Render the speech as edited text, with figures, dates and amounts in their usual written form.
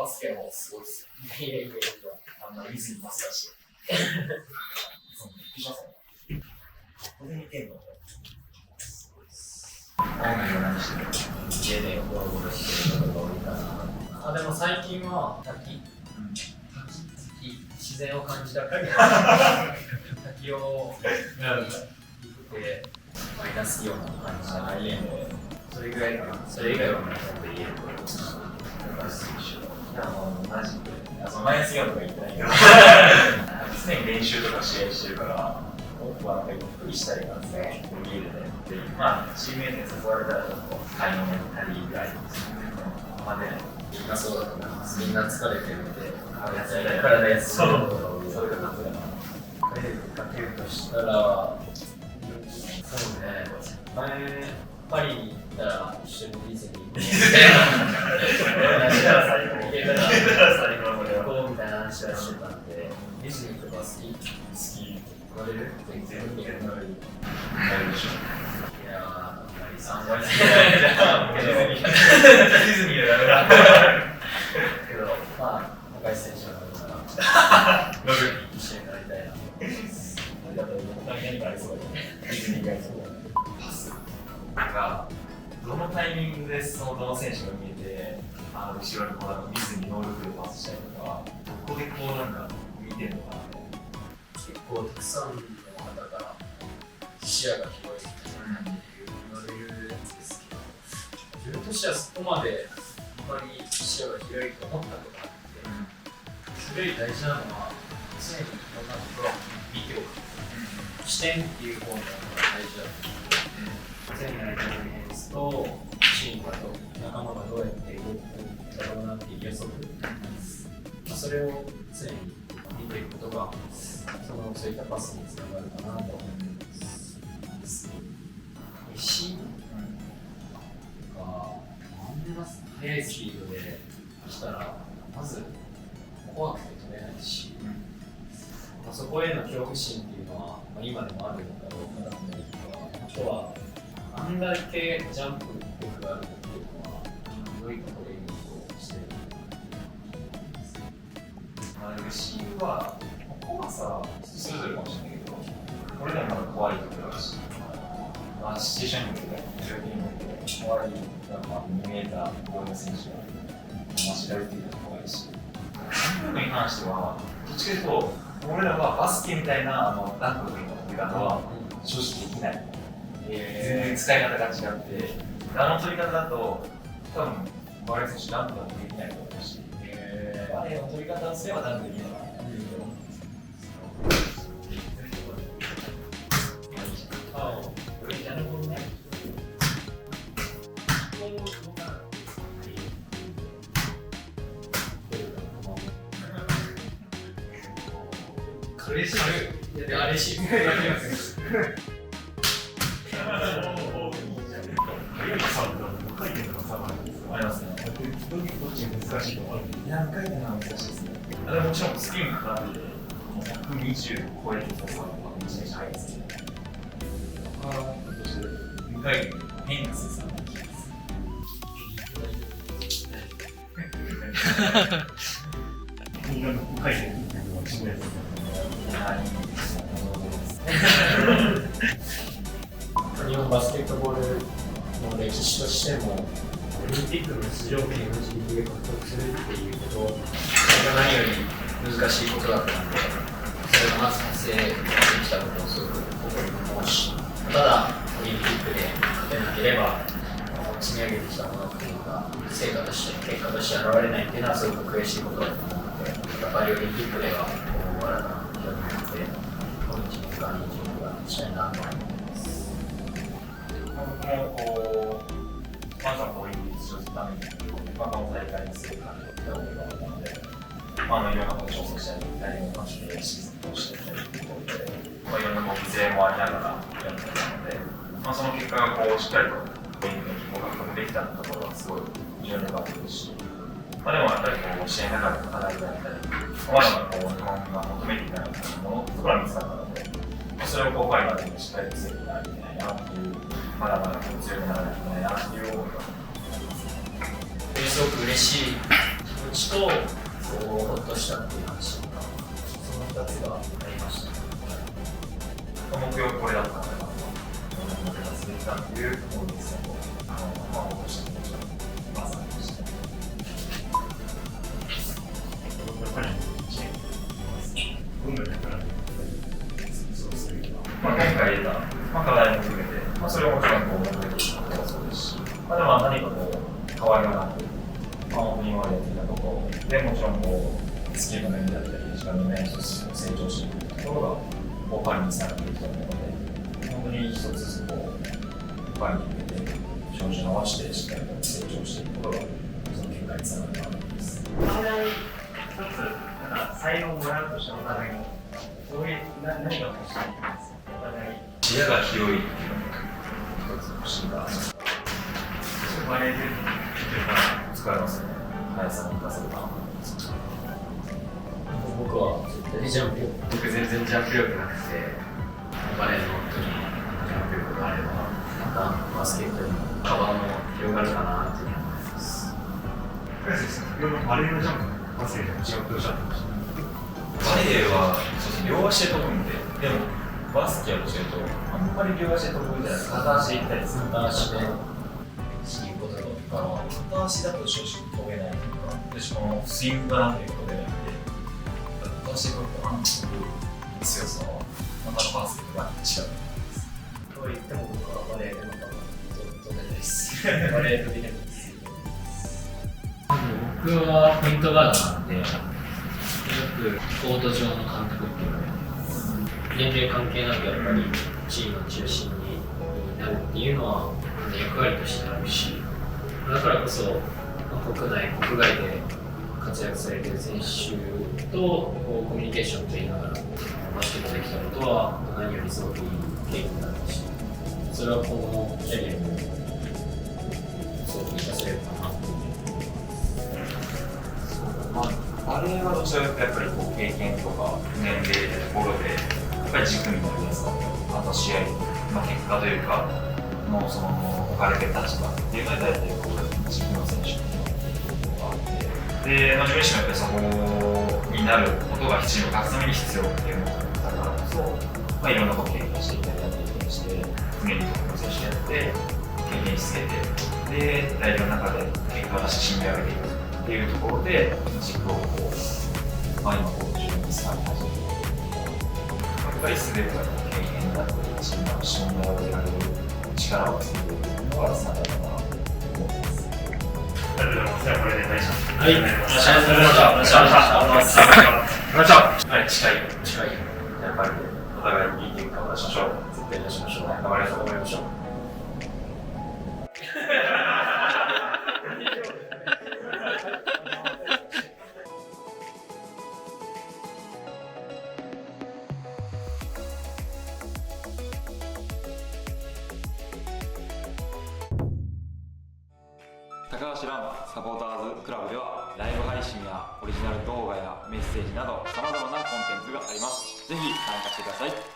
バスケの方すごいっすよ。いやいやいや、あんな水にパス出して。そう、びっくりしますね。ここで見てんのすごいっす。オーナー何してる？家でゴロゴロしてることが多いかな。あ、でも最近は滝、自然を感じたから滝を行ってマイナスイオンの感じじゃない家で、それぐらいかな。それ以外はなんか家でゴロゴロしてる。マジで。マイナス4とか言ってないけど常に練習とか試合してるから僕はなんかゆっくりしたいからですね、家でね。で、まあ、チームメイトに誘われたらちょっと買い物になりぐらいですね。まあね、みんなそうだと思います。みんな疲れてるんで、体休そういうそういう感じだな。かけるとしたら、そうね、前、パリに行ったら一緒にディズニーに行って話は最高。行けたら最高の行こうみたいな話はしてたんで、ディズニーとか好き？乗れる？全然乗れる。乗れるでしょ。いやー、あんまりあんまり好きじゃない。ディズニーでダメだ。けど、まあ、若い選手が乗るから一緒に乗りたいな。何かありそうだね。ディズニーがありそうだね。パスがどのタイミングでそのどの選手が見えて、後ろにこう見ずにノールックでパスしたりとか、どこでこうなんか見てるのかな。結構たくさんの方から視野が広いって言われるやつですけど、自分としてはそこまであんまり視野が広いと思ったことがなくて、それより大事なのは常にいろんなところを見ておく、視点っていう方が大事だと思う。常に相手のディフェンスとチームと仲間がどうやって動くんだろうなっていう予測、それを常に見ていくことがそういったパスにつながるかなと思います。レシーブが速いスピードで来たらまず怖くて飛べないし、そこへの恐怖心っていうのは、今でもあるのだろうかだったりとか、あとはあんだけジャンプ力があるっていうのはどういったトレーニングをしているのか。レシーブは怖さそれぞれかもしれないけど、これでもまだ怖いところだし、シチュエーションによって状況によって怖い2メーター超えの選手がマシラリティが怖いし、ジャンプに関してはどっちかというと俺らはバスケみたいなダンクの取り方は正直できない。全然使い方が違って、あの取り方だと多分バレー選手ダンクができないと思うし、バレーの取り方をすればダンクできるのかなっていうと。なるほどね。レシーブやってレシーブやりますよ。ありますね。どっち難しいと思う？いや、深いのは難しいですね。もちろんスピンかかって120超えてたサーブはめちゃめちゃ速いですね。深い変なスーさんの気がする。深いね。日本バスケットボールの歴史としても、オリンピックの出場権を自力で獲得するっていうこと、それが何より難しいことだったので、それがまず達成できたことをすごく誇りに思うし、ただ、オリンピックで勝てなければ、積み上げてきたものっていうのが、成果として、結果として現れないっていうのはすごく悔しいことだと思うので、パリオリンピックでは、新たな目標に向けて、この1年間、2年間したいなと思います。まずはこういう出場するために、この大会にするかという思いがあったので、いろんなことを挑戦したり、来年の感じでシーズンをしていったりということで、いろんな犠牲もありながらやってたので、その結果がしっかりとオリンピックの希望が獲得できたところはすごい重要なことですし、でもやっぱり試合の中での課題であったり、まだ日本が求めていたようなものところが見つかったので、それをファイナルでしっかりと強くならなきゃいけないなっていう、まだまだ強くならなきゃいけないなっていう思いがあります。すごく嬉しい気持ちと、ほっとしたっていう話とか、その2つがありましたね。目標これだったんだなと、目標が続いたっていうところですね。ほっとした気持ちがまさにでした。今回入れた、課題も含めて、それはもちろん目的とかそうですし、でも何か変わりがなく、本当に今までやっていたところでもちろんスキルの面であったり、時間の面一つ成長していくところがパリにつながっていくと思うので、本当に一つずつパリに向けて照準を合わせてしっかりと成長していくことがその結果につながると思います。課題一つ、才能をもらうとしてお互いに、どういう何が欲しいんですか、お互い。視野が広いっていうのが一つ欲しいな。バレーで使いますね。速さに生かせるかな。僕は絶対ジャンプ力、僕全然ジャンプ力なくて、バレーの本当にジャンプ力があれば、またバスケットに幅も広がるかなっていうふうに思います。バレーのジャンプ、バスケットのジャンプをおっしゃってました。バレーは両足で飛ぶんで、でもバスケはどちらかというと、あんまり両足で飛ぶじゃないですか。片足で行ったりする。片足でしに行くことが片足だと正直飛べないというか、私もスイングかなという飛べないんで、片足で飛ぶ強さは、またバスケとは違う。と言っても僕はバレーでまた飛べないです。バレー飛びでもです。僕はポイントガードなんで、よくコート上の監督っていうのは、年齢関係なくやっぱりチームの中心になるっていうのは役割としてあるし、だからこそ国内、国外で活躍されている選手とコミュニケーションを取りながらバスケットできたことは何よりすごくいい経験になるし、それは今後のキャリアにもすごく生かせるかなと思います。バレーはどちらかというとやっぱり経験とか年齢でところでやっぱり軸になるやつだと、あと試合、結果というかのその置かれてる立場っていうのは大体軸の選手っていうのがあって、で、自分自身もやっぱりそこになることがチームを勝つために必要っていうのだからこそ、いろんなことを経験してイタリア経験して常にトップの選手やって経験し続けて、で代表の中で結果を出して信頼を上げていくっていうところで軸を今自分につなぎ始めて、やっぱり全てが経験だったりチームの信頼を得られる力をつけていくのがつながるかなと思います。ありがとうございます。じゃあこれで大丈夫。はい、ありがとうございました。ありがとうございました。はい、近い。やっぱりお互いにいい結果を出しましょう。絶対出しましょう。頑張りましょう。頑張りましょう。高橋藍サポーターズクラブではライブ配信やオリジナル動画やメッセージなど様々なコンテンツがあります。ぜひ参加してください。